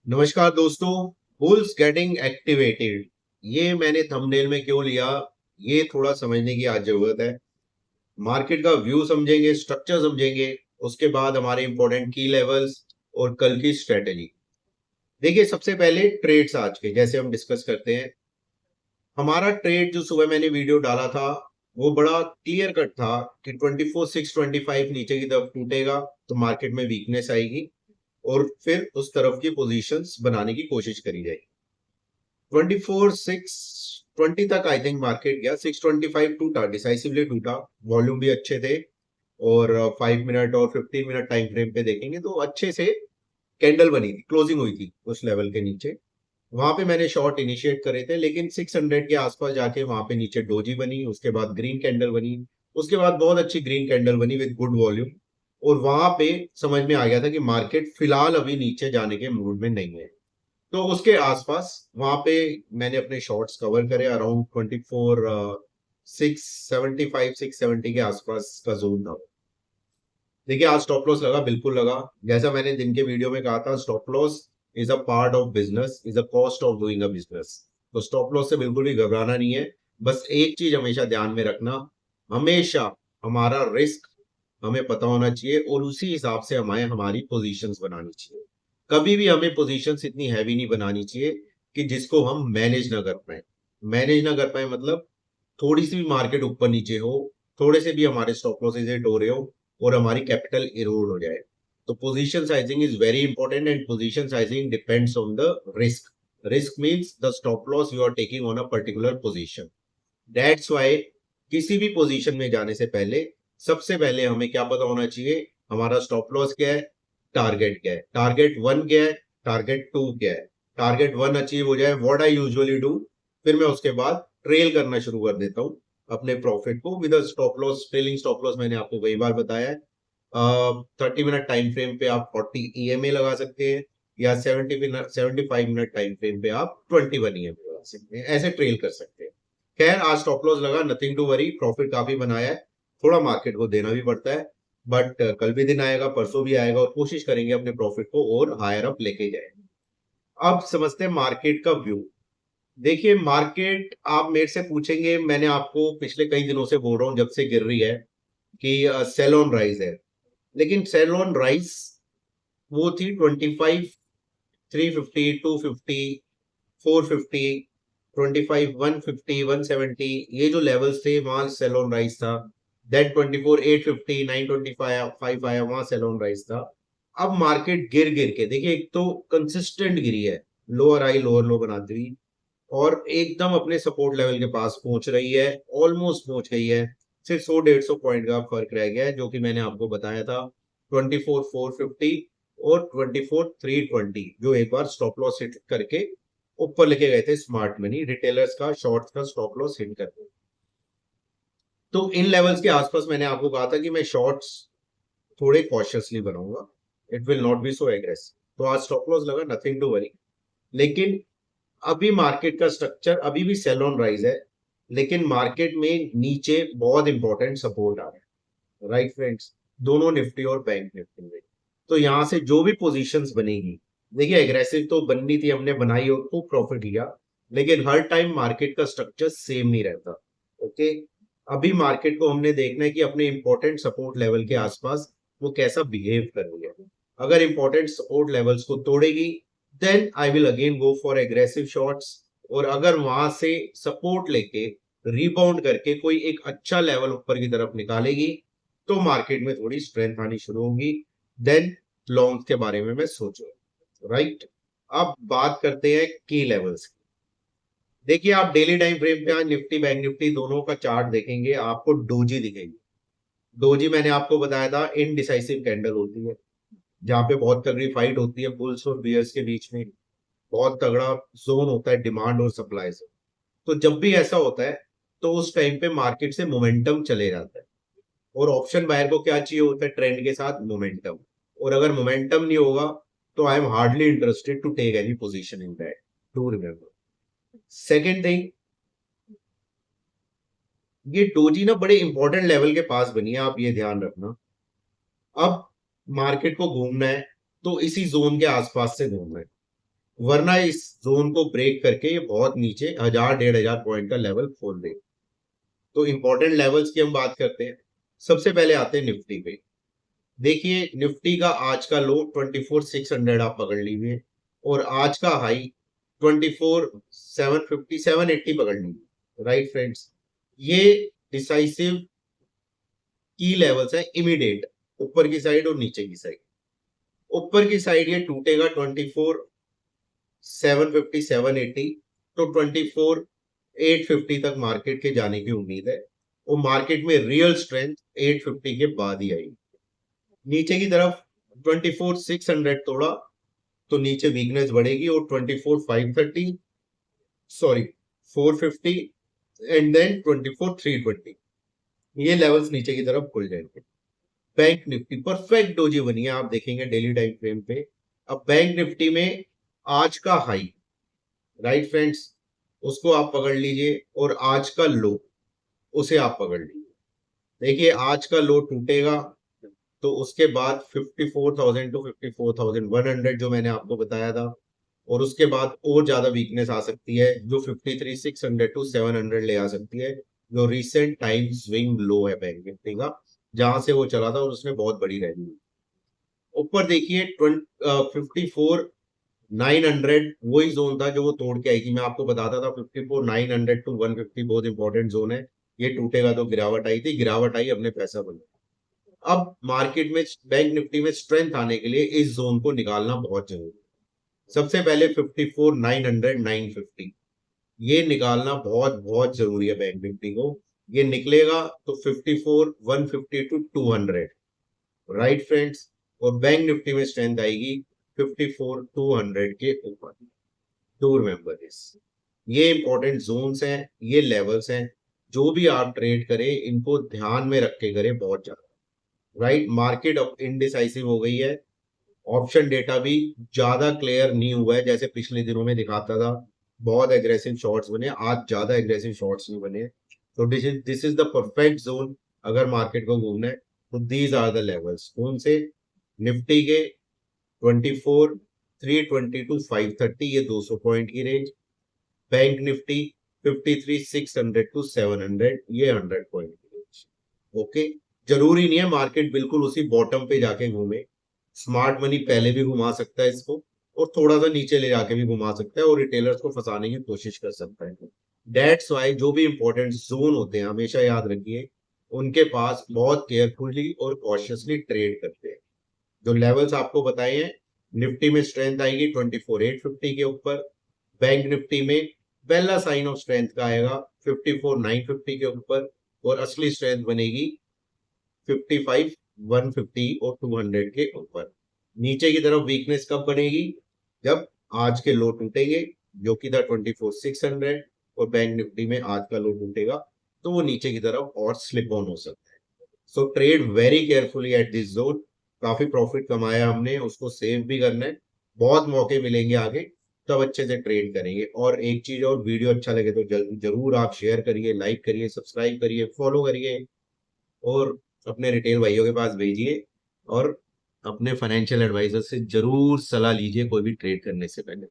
नमस्कार दोस्तों। Bulls getting activated, ये मैंने थंबनेल में क्यों लिया, ये थोड़ा समझने की आज जरूरत है। मार्केट का व्यू समझेंगे, स्ट्रक्चर समझेंगे, उसके बाद हमारे इंपॉर्टेंट की लेवल्स और कल की स्ट्रेटेजी। देखिए, सबसे पहले ट्रेड्स आज के जैसे हम डिस्कस करते हैं। हमारा ट्रेड जो सुबह मैंने वीडियो डाला था वो बड़ा क्लियर कट था कि 24,625 नीचे की तरफ टूटेगा तो मार्केट में वीकनेस आएगी और फिर उस तरफ की पोजीशंस बनाने की कोशिश करी जाएगी। 24,620 तक आई थिंक मार्केट गया। 625 टूटा, डिसाइसिवली टूटा। वॉल्यूम भी अच्छे थे और 5 मिनट और 15 मिनट टाइम फ्रेम पे देखेंगे तो अच्छे से कैंडल बनी थी, क्लोजिंग हुई थी उस लेवल के नीचे। वहां पे मैंने शॉर्ट इनिशिएट करे थे, लेकिन 600 के आसपास जाके वहां पे नीचे डोजी बनी, उसके बाद ग्रीन कैंडल बनी, उसके बाद बहुत अच्छी ग्रीन कैंडल बनी विद गुड वॉल्यूम। और वहां पे समझ में आ गया था कि मार्केट फिलहाल अभी नीचे जाने के मूड में नहीं है। तो उसके आसपास वहां पे मैंने अपने शॉर्ट्स कवर करे। अराउंड 670 के आसपास का जोन था। देखिए, आज स्टॉप लॉस लगा, बिल्कुल लगा। जैसा मैंने दिन के वीडियो में कहा था, stop loss is a part of business, is a cost of doing a business. तो स्टॉप लॉस से बिल्कुल भी घबराना नहीं है। बस एक चीज हमेशा ध्यान में रखना, हमेशा हमारा रिस्क हमें पता होना चाहिए और उसी हिसाब से हमें हमारी पोजीशंस बनानी चाहिए। कभी भी हमें पोजीशंस इतनी हैवी नहीं बनानी चाहिए कि जिसको हम मैनेज ना कर पाए। मैनेज ना कर पाए मतलब थोड़ी सी भी मार्केट ऊपर नीचे हो, थोड़े से भी हमारे स्टॉप लॉसेज हिट हो रहे हो और हमारी कैपिटल इरोड हो जाए। तो position sizing is very important and position sizing depends on the risk. Risk means the stop loss you are taking on a particular position. That's why किसी भी पोजीशन में जाने से पहले सबसे पहले हमें क्या पता होना चाहिए, हमारा स्टॉप लॉस क्या है, टारगेट क्या है, टारगेट वन क्या है, टारगेट टू क्या है। टारगेट वन अचीव हो जाए, व्हाट आई यूजुअली डू, फिर मैं उसके बाद ट्रेल करना शुरू कर देता हूँ अपने प्रॉफिट को with stop loss. Trailing stop loss मैंने आपको कई बार बताया है। 30 मिनट टाइम फ्रेम पे आप 40 ईएमए लगा सकते हैं या 75 मिनट टाइम फ्रेम पे आप 21 ईएमए लगा सकते हैं, ऐसे ट्रेल कर सकते हैं। खैर, आज स्टॉप लॉस लगा, नथिंग टू वरी, प्रॉफिट काफी बनाया है। थोड़ा मार्केट को देना भी पड़ता है, बट कल भी दिन आएगा, परसों भी आएगा और कोशिश करेंगे अपने प्रॉफिट को और हायर अप लेके जाए। अब समझते हैं मार्केट का व्यू। देखिए, मार्केट आप मेरे से पूछेंगे, मैंने आपको पिछले कई दिनों से बोल रहा हूँ जब से गिर रही है कि सेल ऑन राइज है। लेकिन सेल ऑन राइज वो थी 25, 350, 250, 450, 25, 150, 170, ये जो लेवल्स थे वहां सेल ऑन राइज था। देन 24, 850, 925 आया, वहां सेल ऑन राइज था। अब मार्केट गिर गिर के देखिए, एक तो कंसिस्टेंट गिरी है, लोअर हाई लोअर लो बनाती हुई, और एकदम अपने सपोर्ट लेवल के पास पहुंच रही है, ऑलमोस्ट पहुंच गई है। सिर्फ 100-150 पॉइंट का फर्क रह गया है, जो कि मैंने आपको बताया था। 24,450 और 24,320 जो एक बार स्टॉप लॉस हिट करके ऊपर लेके गए थे स्मार्ट मनी रिटेलर्स का, शॉर्ट्स का स्टॉप लॉस हिट करके। तो इन लेवल्स के आसपास मैंने आपको कहा था कि मैं शॉर्ट्स थोड़े कॉशियसली बनाऊंगा, it will not be so aggressive. तो आज स्टॉप लॉस लगा, नथिंग टू वरी। लेकिन अभी मार्केट का स्ट्रक्चर अभी भी सेल ऑन राइज है, लेकिन मार्केट में नीचे बहुत इंपॉर्टेंट सपोर्ट आ रहा है, राइट फ्रेंड्स, दोनों निफ्टी और बैंक निफ्टी में। तो यहां से जो भी पोजीशंस बनेगी, देखिए एग्रेसिव तो बननी थी, हमने बनाई और खूब प्रॉफिट लिया, लेकिन हर टाइम मार्केट का स्ट्रक्चर सेम नहीं रहता। ओके, अभी मार्केट को हमने देखना है कि अपने इंपॉर्टेंट सपोर्ट लेवल के आसपास वो कैसा बिहेव कर रही है। अगर इंपॉर्टेंट सपोर्ट लेवल्स को तोड़ेगी, then I will again go for aggressive shots. और अगर वहां से सपोर्ट लेके रिबाउंड करके कोई एक अच्छा लेवल ऊपर की तरफ निकालेगी तो मार्केट में थोड़ी स्ट्रेंथ आनी शुरू होगी, देन लॉन्ग के बारे में मैं सोचूं, राइट। अब बात करते हैं की लेवल्स की। देखिए, आप डेली टाइम फ्रेम पे आज निफ्टी बैंक निफ्टी दोनों का चार्ट देखेंगे, आपको डोजी दिखेगी। डोजी मैंने आपको बताया था इनडिसाइसिव कैंडल होती है, जहां पे बहुत तगड़ी फाइट होती है बुल्स और बियर्स के बीच में। बहुत तगड़ा जोन होता है डिमांड और सप्लाई से। तो जब भी ऐसा होता है तो उस टाइम पे मार्केट से मोमेंटम चले जाता है, और ऑप्शन बायर को क्या चाहिए होता है, ट्रेंड के साथ मोमेंटम। और अगर मोमेंटम नहीं होगा तो I am hardly interested to take any position in that, to remember. Second thing, ये डोजी ना बड़े इंपॉर्टेंट लेवल के पास बनी है, आप ये ध्यान रखना। अब मार्केट को घूमना है तो इसी जोन के आसपास से घूमना है। वरना इस जोन को ब्रेक करके ये बहुत नीचे 1000-1500 पॉइंट का लेवल खोल दे। तो इंपॉर्टेंट लेवल्स की हम बात करते हैं। सबसे पहले आते हैं निफ्टी पे। देखिए निफ्टी का आज का लो 24,600 आप पकड़ लीजिए और आज का हाई 24,750 780 पकड़ लीजिए। राइट फ्रेंड्स, ये डिसाइसिव की लेवल्स है इमीडिएट, ऊपर की साइड और नीचे की साइड। ऊपर की साइड ये टूटेगा 24,750 780, तो 24,850 तक मार्केट के जाने की उम्मीद है और मार्केट में रियल स्ट्रेंथ 850 के बाद ही आएगी। नीचे की तरफ 24,600 तोड़ा तो नीचे वीकनेस बढ़ेगी और 24,530 सॉरी 450 एंड देन 24,320 ये लेवल्स नीचे की तरफ खुल जाएंगे। बैंक निफ्टी परफेक्ट डोजी बनी है, आप देखेंगे डेली टाइम फ्रेम पे। अब बैंक निफ्टी में आज का हाई, राइट फ्रेंड्स, उसको आप पकड़ लीजिए और आज का लो उसे आप पकड़ लीजिए। देखिए आज का लो टूटेगा तो उसके बाद 54,000 टू 54,100 जो मैंने आपको बताया था, और उसके बाद और ज्यादा वीकनेस आ सकती है जो 53,600 टू 700 ले आ सकती है, जो रिसेंट टाइम स्विंग लो है बैंक निफ्टी का, जहां से वो चला था और उसने बहुत बड़ी रैली। ऊपर देखिए 54,900 वही जोन था जो वो तोड़ के आई थी। मैं आपको बताता था 54,900 टू 150 बहुत इंपॉर्टेंट जोन है, ये टूटेगा तो गिरावट आई थी, गिरावट आई अपने पैसा बना। अब मार्केट में बैंक निफ्टी में स्ट्रेंथ आने के लिए इस जोन को निकालना बहुत जरूरी है। सबसे पहले 54,900 950 ये निकालना बहुत बहुत जरूरी है बैंक निफ्टी को। ये निकलेगा तो 54,150 टू 200, राइट फ्रेंड्स, और बैंक निफ्टी में स्ट्रेंथ आएगी 54,200 के ऊपर। डू रिमेंबर दिस, ये इंपॉर्टेंट जोन्स हैं, ये लेवल्स हैं, जो भी आप ट्रेड करें इनको ध्यान में रख के करें बहुत ज्यादा। राइट, मार्केट अब इनडिसाइसिव हो गई है, ऑप्शन डेटा भी ज्यादा क्लियर नहीं हुआ है जैसे पिछले दिनों में दिखाता था। बहुत एग्रेसिव शॉट्स बने, आज ज्यादा एग्रेसिव शॉट्स नहीं बने। तो this is the perfect zone अगर मार्केट को घूमना है। तो दीज आर द लेवल्स, कौन से? निफ्टी के 24,320 टू 530 ये 200 पॉइंट की रेंज। बैंक निफ्टी 53,600 टू 700 ये 100 पॉइंट की रेंज। ओके, जरूरी नहीं है मार्केट बिल्कुल उसी बॉटम पे जाके घूमे। स्मार्ट मनी पहले भी घुमा सकता है इसको और थोड़ा सा नीचे ले जाके भी घुमा सकता है और रिटेलर्स को फंसाने की कोशिश कर सकता है। दैट्स वाई जो भी इंपॉर्टेंट जोन होते हैं हमेशा याद रखिए, उनके पास बहुत केयरफुली और कॉशियसली ट्रेड करते हैं। जो लेवल्स आपको बताए हैं, निफ्टी में स्ट्रेंथ आएगी 24,850 के ऊपर, बैंक निफ्टी में पहला साइन ऑफ स्ट्रेंथ का आएगा 54,950 के ऊपर, और असली स्ट्रेंथ बनेगी 55,150 और 200 के ऊपर। नीचे की तरफ वीकनेस कब बनेगी? जब आज के लो टूटेंगे जो कि था 24,600, और बैंक निफ्टी में आज का लो टूटेगा तो वो नीचे की तरफ और स्लिप ऑन हो सकता है। So trade very carefully at this zone. काफी प्रॉफिट कमाया हमने, उसको सेव भी करना है, बहुत मौके मिलेंगे आगे, तब अच्छे से ट्रेड करेंगे। और एक चीज और, वीडियो अच्छा लगे तो जरूर आप शेयर करिए, लाइक करिए, सब्सक्राइब करिए, फॉलो करिए और अपने रिटेल भाइयों के पास भेजिए। और अपने फाइनेंशियल एडवाइजर से जरूर सलाह लीजिए कोई भी ट्रेड करने से पहले।